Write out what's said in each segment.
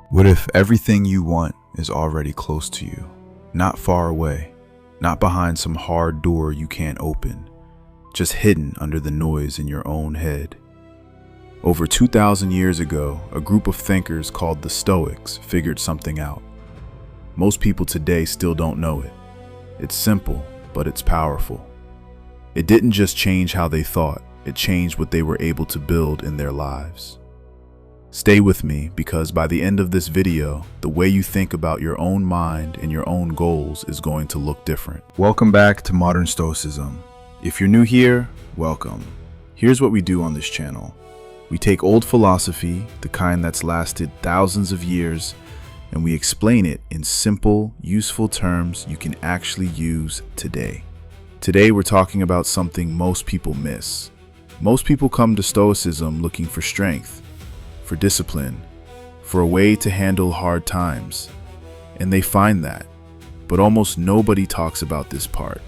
What if everything you want is already close to you, not far away, not behind some hard door you can't open, just hidden under the noise in your own head? Over 2,000 years ago, a group of thinkers called the Stoics figured something out. Most people today still don't know it. It's simple, but it's powerful. It didn't just change how they thought, it changed what they were able to build in their lives. Stay with me, because by the end of this video, the way you think about your own mind and your own goals is going to look different. Welcome back to Modern Stoicism. If you're new here, welcome. Here's what we do on this channel. We take old philosophy, the kind that's lasted thousands of years, and we explain it in simple, useful terms you can actually use today. Today we're talking about something most people miss. Most people come to Stoicism looking for strength, for discipline, for a way to handle hard times. And they find that, but almost nobody talks about this part.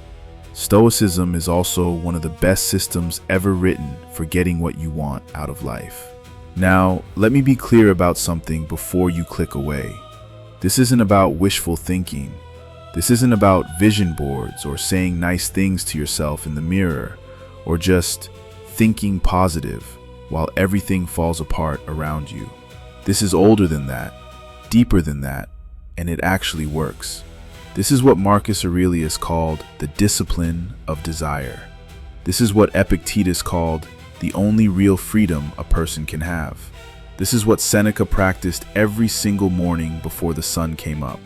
Stoicism is also one of the best systems ever written for getting what you want out of life. Now, let me be clear about something before you click away. This isn't about wishful thinking. This isn't about vision boards or saying nice things to yourself in the mirror, or just thinking positive while everything falls apart around you. This is older than that, deeper than that, and it actually works. This is what Marcus Aurelius called the discipline of desire. This is what Epictetus called the only real freedom a person can have. This is what Seneca practiced every single morning before the sun came up.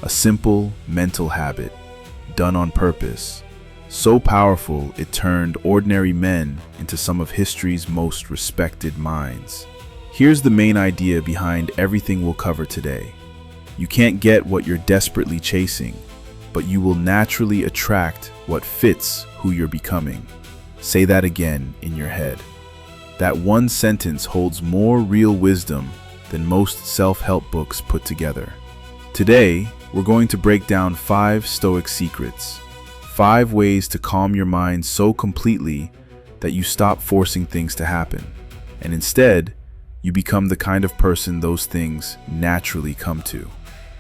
A simple mental habit, done on purpose, so powerful it turned ordinary men into some of history's most respected minds. Here's the main idea behind everything we'll cover today. You can't get what you're desperately chasing, but you will naturally attract what fits who you're becoming. Say that again in your head. That one sentence holds more real wisdom than most self-help books put together. Today, we're going to break down 5 Stoic secrets. 5 ways to calm your mind so completely that you stop forcing things to happen, and instead, you become the kind of person those things naturally come to.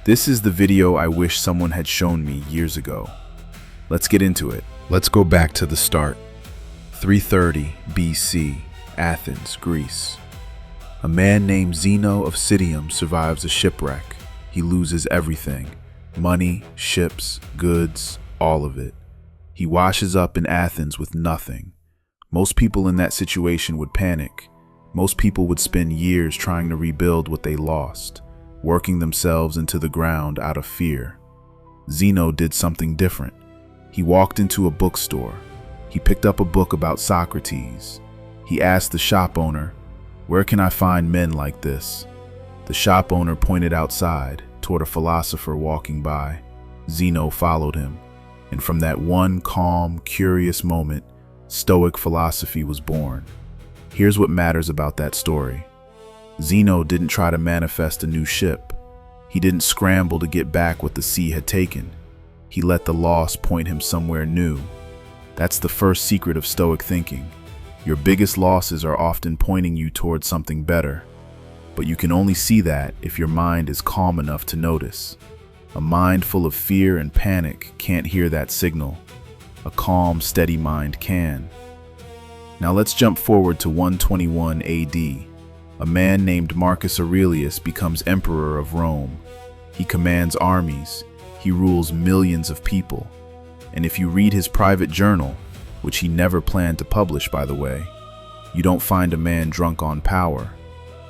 This is the video I wish someone had shown me years ago. Let's get into it. Let's go back to the start. 330 BC, Athens, Greece. A man named Zeno of Citium survives a shipwreck. He loses everything: money, ships, goods, all of it. He washes up in Athens with nothing. Most people in that situation would panic. Most people would spend years trying to rebuild what they lost, working themselves into the ground out of fear. Zeno did something different. He walked into a bookstore. He picked up a book about Socrates. He asked the shop owner, "Where can I find men like this?" The shop owner pointed outside, toward a philosopher walking by. Zeno followed him. And from that one calm, curious moment, Stoic philosophy was born. Here's what matters about that story. Zeno didn't try to manifest a new ship. He didn't scramble to get back what the sea had taken. He let the loss point him somewhere new. That's the first secret of Stoic thinking. Your biggest losses are often pointing you towards something better, but you can only see that if your mind is calm enough to notice. A mind full of fear and panic can't hear that signal. A calm, steady mind can. Now let's jump forward to 121 AD. A man named Marcus Aurelius becomes emperor of Rome. He commands armies. He rules millions of people. And if you read his private journal, which he never planned to publish, by the way, you don't find a man drunk on power.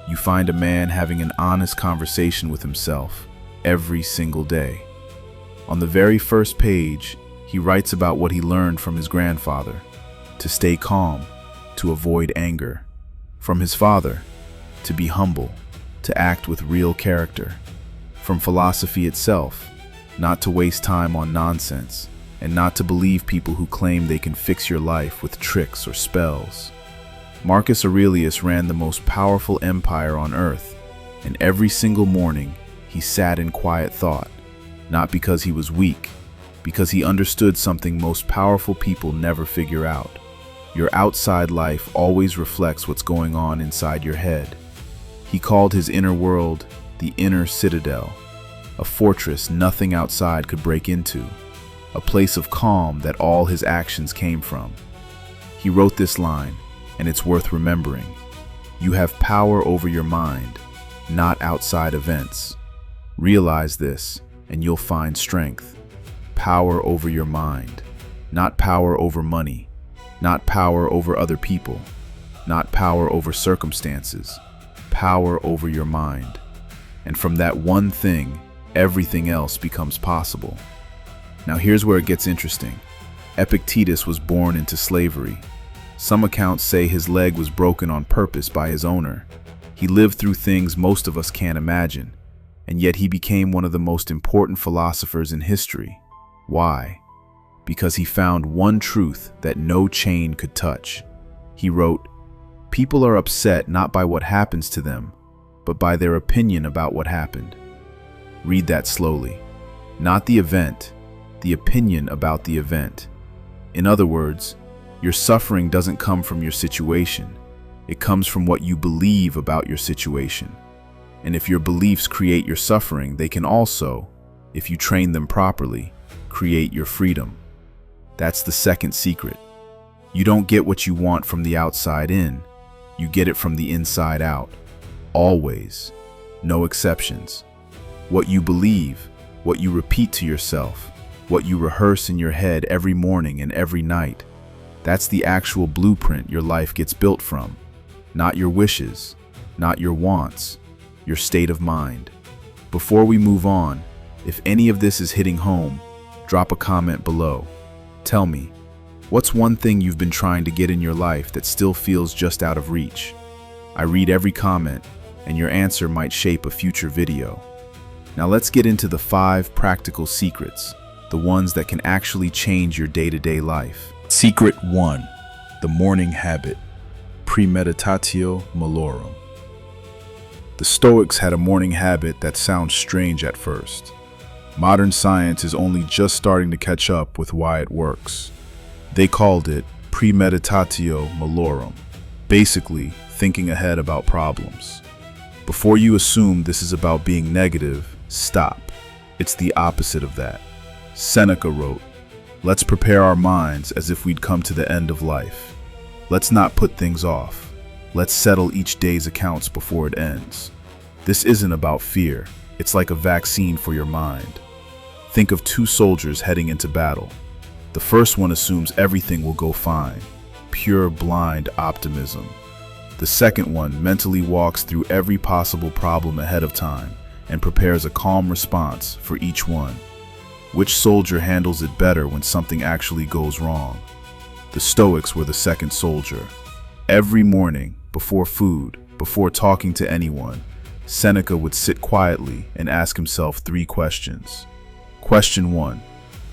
You find a man having an honest conversation with himself every single day. On the very first page, he writes about what he learned from his grandfather: to stay calm, to avoid anger. From his father: to be humble, to act with real character. From philosophy itself: not to waste time on nonsense, and not to believe people who claim they can fix your life with tricks or spells. Marcus Aurelius ran the most powerful empire on earth, and every single morning he sat in quiet thought, not because he was weak, because he understood something most powerful people never figure out. Your outside life always reflects what's going on inside your head. He called his inner world the inner citadel, a fortress nothing outside could break into, a place of calm that all his actions came from. He wrote this line, and it's worth remembering. You have power over your mind, not outside events. Realize this, and you'll find strength. Power over your mind, not power over money, not power over other people, not power over circumstances, power over your mind. And from that one thing, everything else becomes possible. Now here's where it gets interesting. Epictetus was born into slavery. Some accounts say his leg was broken on purpose by his owner. He lived through things most of us can't imagine, and yet he became one of the most important philosophers in history. Why? Because he found one truth that no chain could touch. He wrote, "People are upset not by what happens to them, but by their opinion about what happened." Read that slowly. Not the event, the opinion about the event. In other words, your suffering doesn't come from your situation. It comes from what you believe about your situation. And if your beliefs create your suffering, they can also, if you train them properly, create your freedom. That's the second secret. You don't get what you want from the outside in. You get it from the inside out. Always. No exceptions. What you believe, what you repeat to yourself, what you rehearse in your head every morning and every night, that's the actual blueprint your life gets built from. Not your wishes, not your wants, your state of mind. Before we move on, if any of this is hitting home, drop a comment below. Tell me, what's one thing you've been trying to get in your life that still feels just out of reach? I read every comment, and your answer might shape a future video. Now let's get into the 5 practical secrets, the ones that can actually change your day-to-day life. Secret 1. The morning habit. Premeditatio malorum. The Stoics had a morning habit that sounds strange at first. Modern science is only just starting to catch up with why it works. They called it premeditatio malorum, basically thinking ahead about problems. Before you assume this is about being negative, stop. It's the opposite of that. Seneca wrote, "Let's prepare our minds as if we'd come to the end of life. Let's not put things off. Let's settle each day's accounts before it ends." This isn't about fear. It's like a vaccine for your mind. Think of 2 soldiers heading into battle. The first one assumes everything will go fine. Pure blind optimism. The second one mentally walks through every possible problem ahead of time and prepares a calm response for each one. Which soldier handles it better when something actually goes wrong? The Stoics were the second soldier. Every morning, before food, before talking to anyone, Seneca would sit quietly and ask himself 3 questions. Question 1.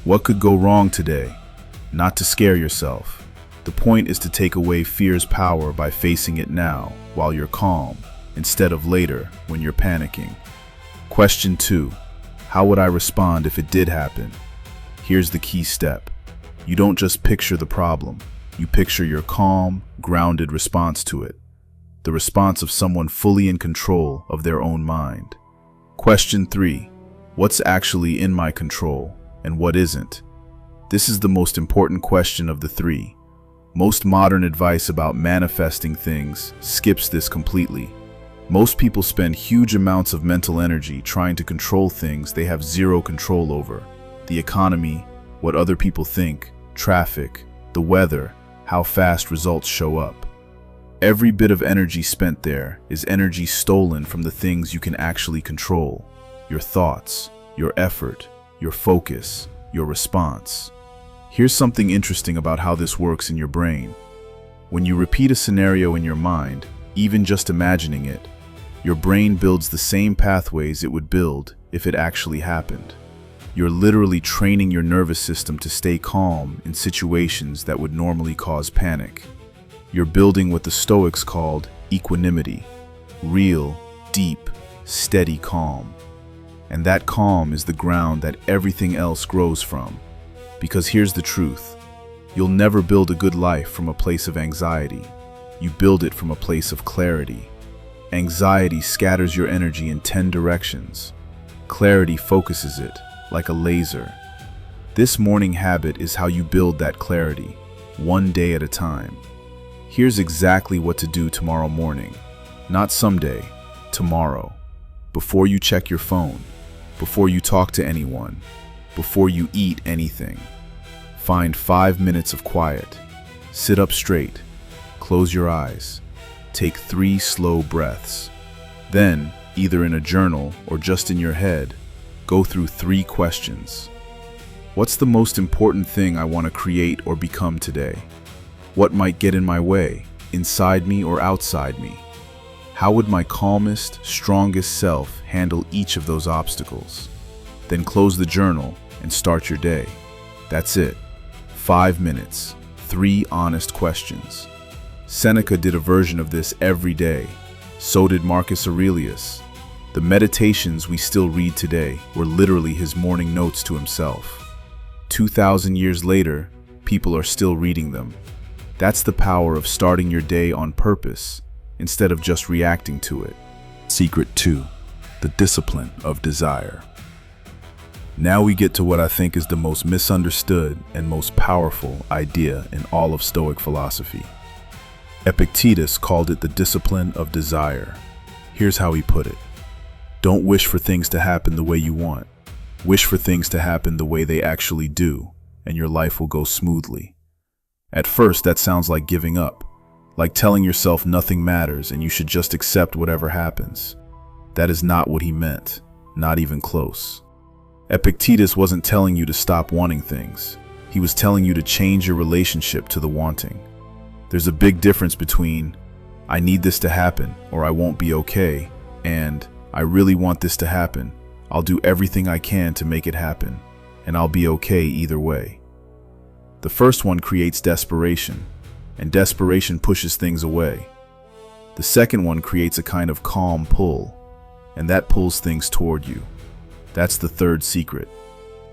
What could go wrong today? Not to scare yourself. The point is to take away fear's power by facing it now, while you're calm, instead of later, when you're panicking. Question 2. How would I respond if it did happen? Here's the key step. You don't just picture the problem. You picture your calm, grounded response to it. The response of someone fully in control of their own mind. Question 3. What's actually in my control, and what isn't? This is the most important question of the 3. Most modern advice about manifesting things skips this completely. Most people spend huge amounts of mental energy trying to control things they have zero control over. The economy, what other people think, traffic, the weather, how fast results show up. Every bit of energy spent there is energy stolen from the things you can actually control. Your thoughts, your effort, your focus, your response. Here's something interesting about how this works in your brain. When you repeat a scenario in your mind, even just imagining it, your brain builds the same pathways it would build if it actually happened. You're literally training your nervous system to stay calm in situations that would normally cause panic. You're building what the Stoics called equanimity, real, deep, steady calm. And that calm is the ground that everything else grows from. Because here's the truth, you'll never build a good life from a place of anxiety. You build it from a place of clarity. Anxiety scatters your energy in 10 directions. Clarity focuses it like a laser. This morning habit is how you build that clarity, one day at a time. Here's exactly what to do tomorrow morning. Not someday, tomorrow. Before you check your phone, before you talk to anyone, before you eat anything. Find 5 minutes of quiet. Sit up straight. Close your eyes. Take 3 slow breaths. Then, either in a journal or just in your head, go through 3 questions. What's the most important thing I want to create or become today? What might get in my way, inside me or outside me? How would my calmest, strongest self handle each of those obstacles? Then close the journal and start your day. That's it. 5 minutes, 3 honest questions. Seneca did a version of this every day. So did Marcus Aurelius. The meditations we still read today were literally his morning notes to himself. 2,000 years later, people are still reading them. That's the power of starting your day on purpose instead of just reacting to it. Secret 2. The discipline of desire. Now we get to what I think is the most misunderstood and most powerful idea in all of Stoic philosophy. Epictetus called it the discipline of desire. Here's how he put it. Don't wish for things to happen the way you want. Wish for things to happen the way they actually do, and your life will go smoothly. At first, that sounds like giving up, like telling yourself nothing matters and you should just accept whatever happens. That is not what he meant, not even close. Epictetus wasn't telling you to stop wanting things. He was telling you to change your relationship to the wanting. There's a big difference between, I need this to happen or I won't be okay, and I really want this to happen. I'll do everything I can to make it happen, and I'll be okay either way. The first one creates desperation, and desperation pushes things away. The second one creates a kind of calm pull, and that pulls things toward you. That's the third secret.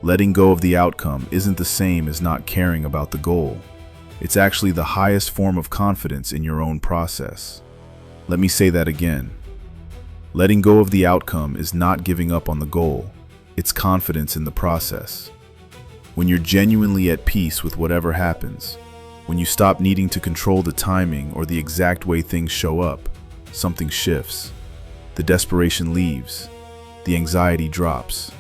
Letting go of the outcome isn't the same as not caring about the goal. It's actually the highest form of confidence in your own process. Let me say that again. Letting go of the outcome is not giving up on the goal. It's confidence in the process. When you're genuinely at peace with whatever happens, when you stop needing to control the timing or the exact way things show up, something shifts. The desperation leaves. The anxiety drops.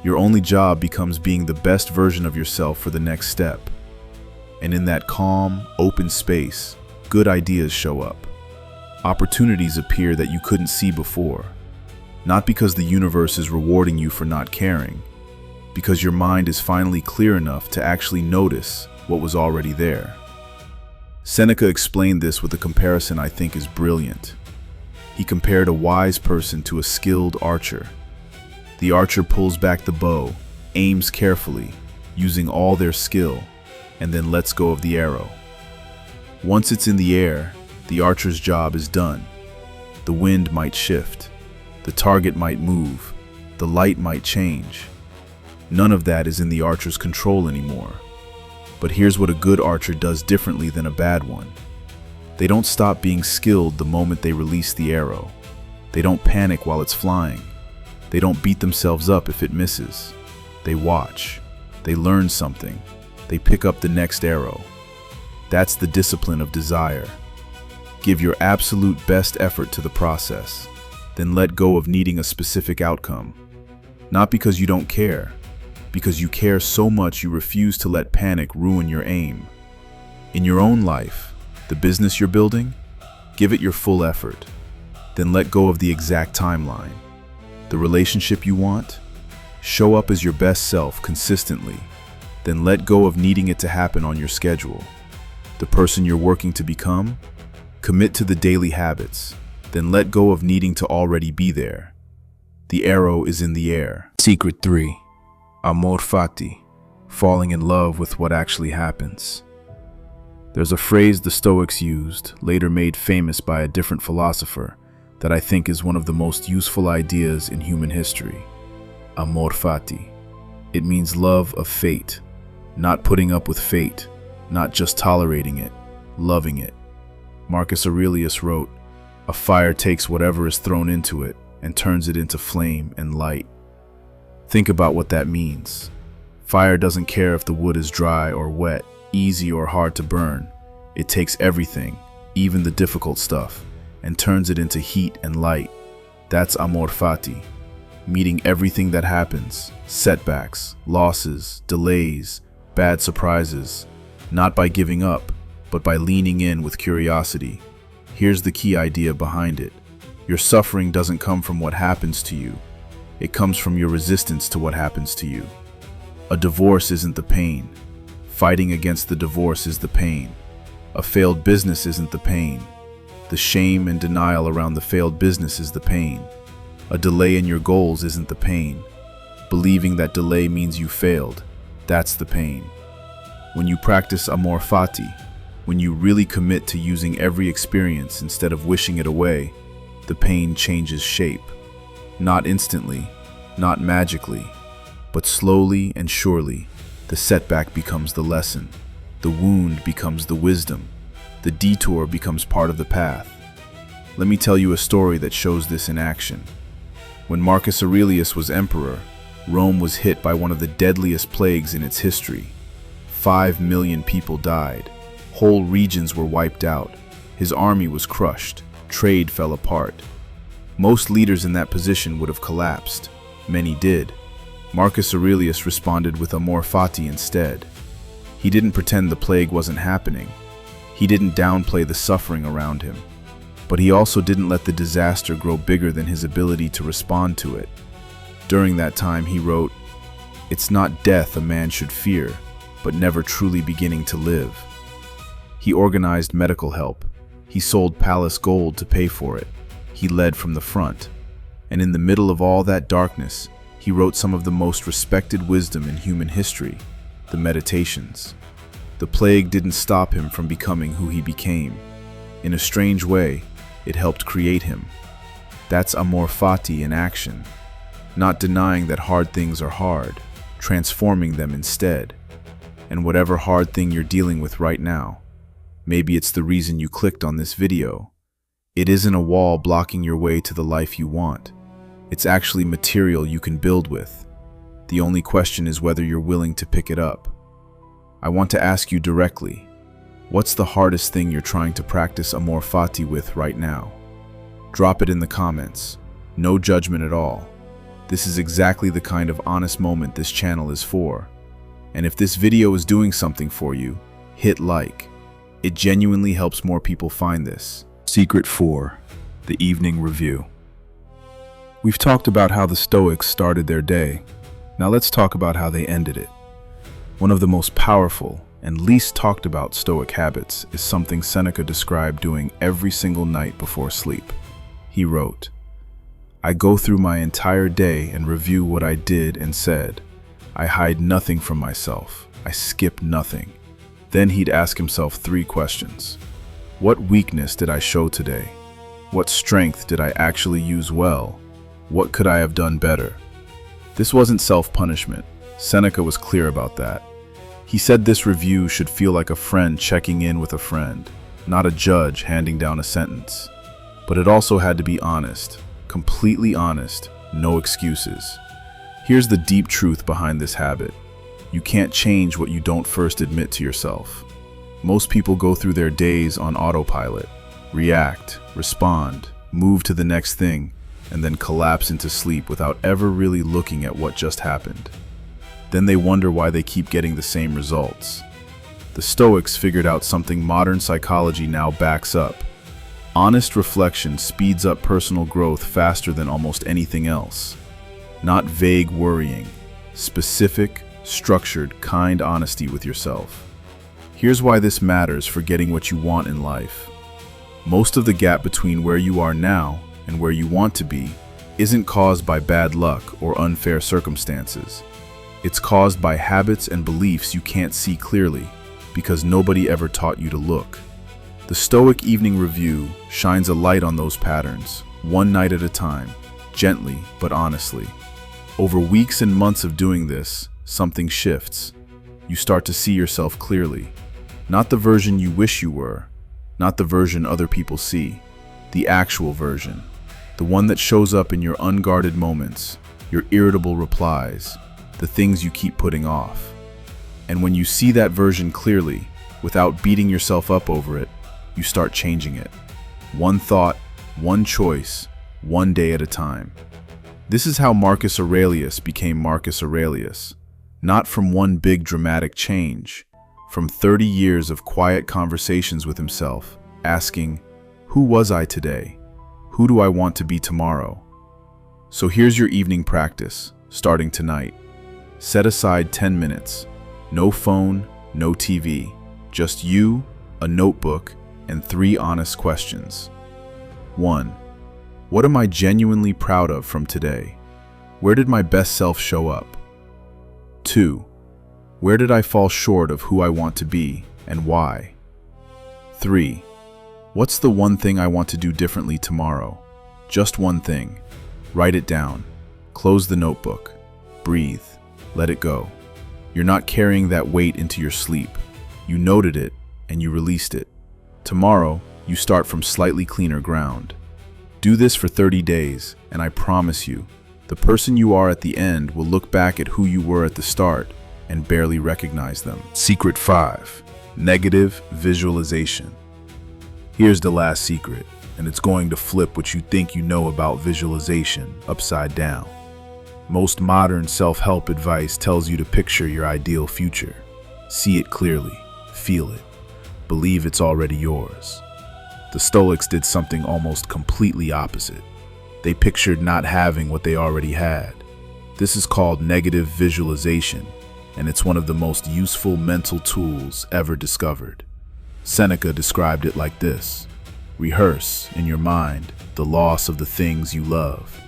Your only job becomes being the best version of yourself for the next step. And in that calm, open space, good ideas show up. Opportunities appear that you couldn't see before. Not because the universe is rewarding you for not caring, because your mind is finally clear enough to actually notice what was already there. Seneca explained this with a comparison I think is brilliant. He compared a wise person to a skilled archer. The archer pulls back the bow, aims carefully, using all their skill, and then lets go of the arrow. Once it's in the air, the archer's job is done. The wind might shift, the target might move, the light might change. None of that is in the archer's control anymore. But here's what a good archer does differently than a bad one. They don't stop being skilled the moment they release the arrow. They don't panic while it's flying. They don't beat themselves up if it misses. They watch. They learn something. They pick up the next arrow. That's the discipline of desire. Give your absolute best effort to the process, then let go of needing a specific outcome. Not because you don't care, because you care so much you refuse to let panic ruin your aim. In your own life, the business you're building, give it your full effort, then let go of the exact timeline. The relationship you want, show up as your best self consistently, then let go of needing it to happen on your schedule. The person you're working to become, commit to the daily habits, then let go of needing to already be there. The arrow is in the air. Secret 3. Amor fati. Falling in love with what actually happens. There's a phrase the Stoics used, later made famous by a different philosopher, that I think is one of the most useful ideas in human history. Amor fati. It means love of fate, not putting up with fate, not just tolerating it, loving it. Marcus Aurelius wrote, A fire takes whatever is thrown into it and turns it into flame and light. Think about what that means. Fire doesn't care if the wood is dry or wet, easy or hard to burn. It takes everything, even the difficult stuff, and turns it into heat and light. That's amor fati. Meeting everything that happens, setbacks, losses, delays, bad surprises, not by giving up, but by leaning in with curiosity. Here's the key idea behind it. Your suffering doesn't come from what happens to you. It comes from your resistance to what happens to you. A divorce isn't the pain. Fighting against the divorce is the pain. A failed business isn't the pain. The shame and denial around the failed business is the pain. A delay in your goals isn't the pain. Believing that delay means you failed, that's the pain. When you practice amor fati, when you really commit to using every experience instead of wishing it away, the pain changes shape. Not instantly, not magically, but slowly and surely, the setback becomes the lesson. The wound becomes the wisdom. The detour becomes part of the path. Let me tell you a story that shows this in action. When Marcus Aurelius was emperor, Rome was hit by one of the deadliest plagues in its history. 5 million people died. Whole regions were wiped out. His army was crushed. Trade fell apart. Most leaders in that position would have collapsed. Many did. Marcus Aurelius responded with amor fati instead. He didn't pretend the plague wasn't happening. He didn't downplay the suffering around him. But he also didn't let the disaster grow bigger than his ability to respond to it. During that time, he wrote, "It's not death a man should fear, but never truly beginning to live." He organized medical help. He sold palace gold to pay for it. He led from the front. And in the middle of all that darkness, he wrote some of the most respected wisdom in human history, the Meditations. The plague didn't stop him from becoming who he became. In a strange way, it helped create him. That's amor fati in action. Not denying that hard things are hard, transforming them instead. And whatever hard thing you're dealing with right now, maybe it's the reason you clicked on this video. It isn't a wall blocking your way to the life you want. It's actually material you can build with. The only question is whether you're willing to pick it up. I want to ask you directly, what's the hardest thing you're trying to practice amor fati with right now? Drop it in the comments. No judgment at all. This is exactly the kind of honest moment this channel is for. And if this video is doing something for you, hit like. It genuinely helps more people find this. Secret 4. The Evening Review. We've talked about how the Stoics started their day. Now let's talk about how they ended it. One of the most powerful and least talked about Stoic habits is something Seneca described doing every single night before sleep. He wrote, "I go through my entire day and review what I did and said. I hide nothing from myself. I skip nothing." Then he'd ask himself 3 questions. What weakness did I show today? What strength did I actually use well? What could I have done better? This wasn't self-punishment. Seneca was clear about that. He said this review should feel like a friend checking in with a friend, not a judge handing down a sentence. But it also had to be honest, completely honest, no excuses. Here's the deep truth behind this habit. You can't change what you don't first admit to yourself. Most people go through their days on autopilot, react, respond, move to the next thing, and then collapse into sleep without ever really looking at what just happened. Then they wonder why they keep getting the same results. The Stoics figured out something modern psychology now backs up. Honest reflection speeds up personal growth faster than almost anything else. Not vague worrying, specific, structured, kind honesty with yourself. Here's why this matters for getting what you want in life. Most of the gap between where you are now and where you want to be isn't caused by bad luck or unfair circumstances. It's caused by habits and beliefs you can't see clearly because nobody ever taught you to look. The Stoic Evening Review shines a light on those patterns, one night at a time, gently but honestly. Over weeks and months of doing this, something shifts. You start to see yourself clearly. Not the version you wish you were, not the version other people see, The actual version, the one that shows up in your unguarded moments, your irritable replies, the things you keep putting off. And when you see that version clearly, without beating yourself up over it, you start changing it. One thought, one choice, one day at a time. This is how Marcus Aurelius became Marcus Aurelius. Not from one big dramatic change, from 30 years of quiet conversations with himself, asking, who was I today? Who do I want to be tomorrow? So here's your evening practice, starting tonight. Set aside 10 minutes. No phone, no TV. Just you, a notebook, and 3 honest questions. 1. What am I genuinely proud of from today? Where did my best self show up? 2. Where did I fall short of who I want to be, and why? 3. What's the one thing I want to do differently tomorrow? Just one thing. Write it down. Close the notebook. Breathe. Let it go. You're not carrying that weight into your sleep. You noted it, and you released it. Tomorrow, you start from slightly cleaner ground. Do this for 30 days, and I promise you, the person you are at the end will look back at who you were at the start and barely recognize them. Secret 5. Negative visualization. Here's the last secret, and it's going to flip what you think you know about visualization upside down. Most modern self-help advice tells you to picture your ideal future. See it clearly, feel it, believe it's already yours. The Stoics did something almost completely opposite. They pictured not having what they already had. This is called negative visualization, and it's one of the most useful mental tools ever discovered. Seneca described it like this: rehearse in your mind the loss of the things you love.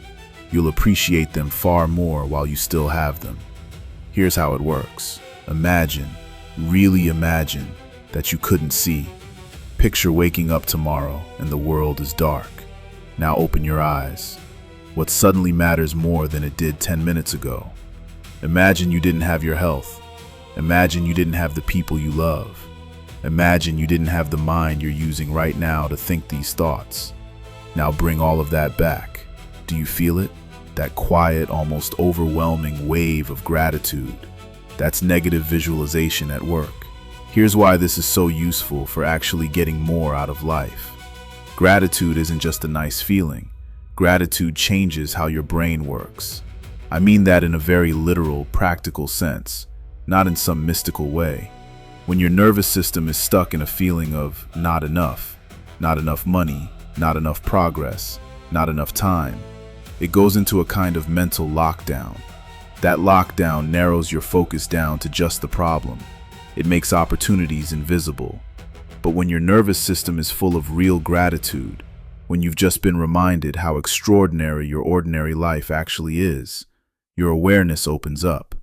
You'll appreciate them far more while you still have them. Here's how it works. Imagine, really imagine, that you couldn't see. Picture waking up tomorrow and the world is dark. Now open your eyes. What suddenly matters more than it did 10 minutes ago? Imagine you didn't have your health. Imagine you didn't have the people you love. Imagine you didn't have the mind you're using right now to think these thoughts. Now bring all of that back. Do you feel it? That quiet, almost overwhelming wave of gratitude. That's negative visualization at work. Here's why this is so useful for actually getting more out of life. Gratitude isn't just a nice feeling. Gratitude changes how your brain works. I mean that in a very literal, practical sense, not in some mystical way. When your nervous system is stuck in a feeling of not enough money, not enough progress, not enough time, it goes into a kind of mental lockdown. That lockdown narrows your focus down to just the problem. It makes opportunities invisible. But when your nervous system is full of real gratitude, when you've just been reminded how extraordinary your ordinary life actually is, your awareness opens up.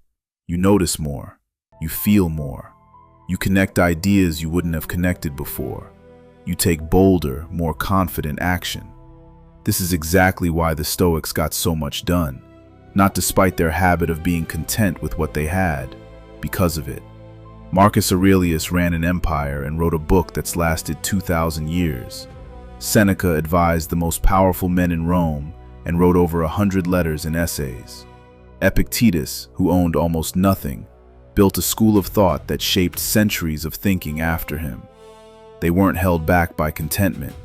You notice more. You feel more. You connect ideas you wouldn't have connected before. You take bolder, more confident action. This is exactly why the Stoics got so much done, not despite their habit of being content with what they had, because of it. Marcus Aurelius ran an empire and wrote a book that's lasted 2,000 years. Seneca advised the most powerful men in Rome and wrote over 100 letters and essays. Epictetus, who owned almost nothing, built a school of thought that shaped centuries of thinking after him. They weren't held back by contentment.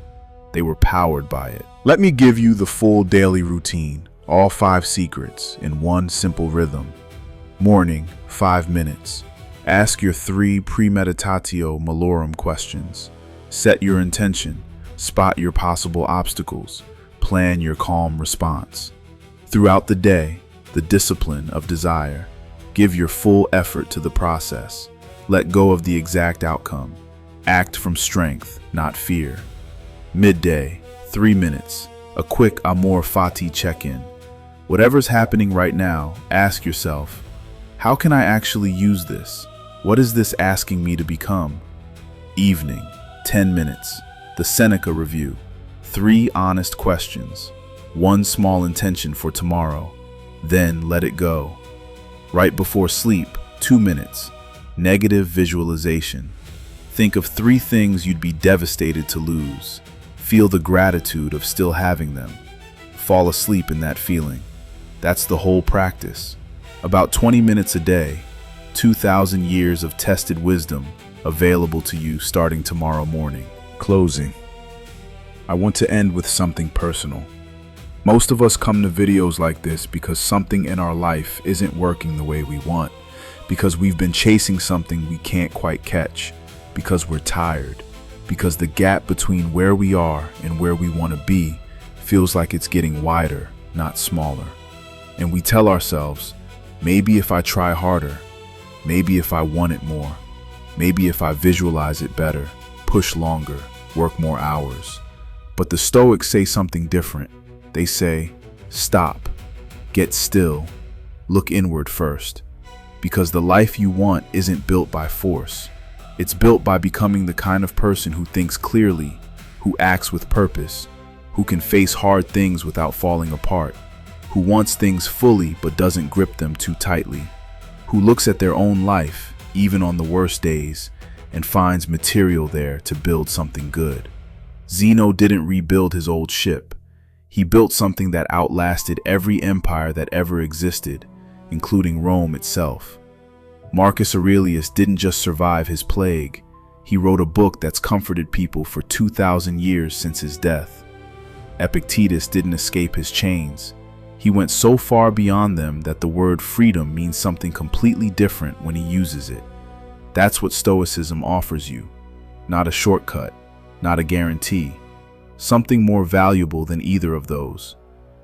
They were powered by it. Let me give you the full daily routine, all 5 secrets, in one simple rhythm. Morning, 5 minutes. Ask your 3 premeditatio malorum questions. Set your intention. Spot your possible obstacles. Plan your calm response. Throughout the day, the discipline of desire. Give your full effort to the process. Let go of the exact outcome. Act from strength, not fear. Midday, 3 minutes. A quick amor fati check-in. Whatever's happening right now, ask yourself, how can I actually use this? What is this asking me to become? Evening, 10 minutes. The Seneca Review. 3 honest questions. 1 small intention for tomorrow. Then let it go. Right before sleep, 2 minutes. Negative visualization. Think of 3 things you'd be devastated to lose. Feel the gratitude of still having them. Fall asleep in that feeling. That's the whole practice. About 20 minutes a day, 2,000 years of tested wisdom available to you starting tomorrow morning. Closing. I want to end with something personal. Most of us come to videos like this because something in our life isn't working the way we want, because we've been chasing something we can't quite catch, because we're tired, because the gap between where we are and where we want to be feels like it's getting wider, not smaller. And we tell ourselves, maybe if I try harder, maybe if I want it more, maybe if I visualize it better, push longer, work more hours. But the Stoics say something different. They say, stop, get still, look inward first. Because the life you want isn't built by force. It's built by becoming the kind of person who thinks clearly, who acts with purpose, who can face hard things without falling apart, who wants things fully but doesn't grip them too tightly, who looks at their own life, even on the worst days, and finds material there to build something good. Zeno didn't rebuild his old ship. He built something that outlasted every empire that ever existed, including Rome itself. Marcus Aurelius didn't just survive his plague. He wrote a book that's comforted people for 2,000 years since his death. Epictetus didn't escape his chains. He went so far beyond them that the word freedom means something completely different when he uses it. That's what Stoicism offers you. Not a shortcut, not a guarantee. Something more valuable than either of those.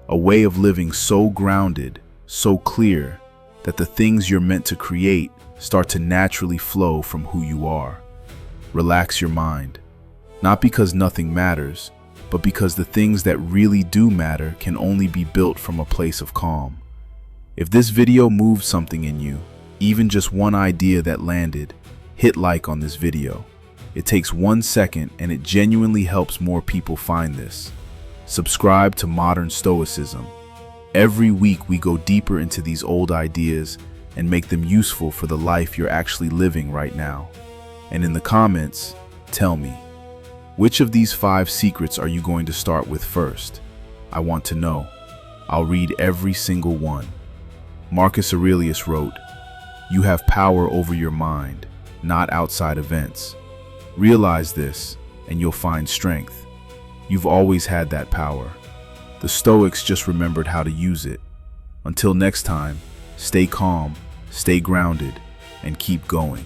A way of living so grounded, so clear, that the things you're meant to create start to naturally flow from who you are. Relax your mind. Not because nothing matters, but because the things that really do matter can only be built from a place of calm. If this video moved something in you, even just one idea that landed, hit like on this video. It takes 1 second and it genuinely helps more people find this. Subscribe to Modern Stoicism. Every week we go deeper into these old ideas and make them useful for the life you're actually living right now. And in the comments, tell me, which of these 5 secrets are you going to start with first? I want to know. I'll read every single one. Marcus Aurelius wrote, "You have power over your mind, not outside events. Realize this, and you'll find strength. You've always had that power. The Stoics just remembered how to use it. Until next time, stay calm, stay grounded, and keep going."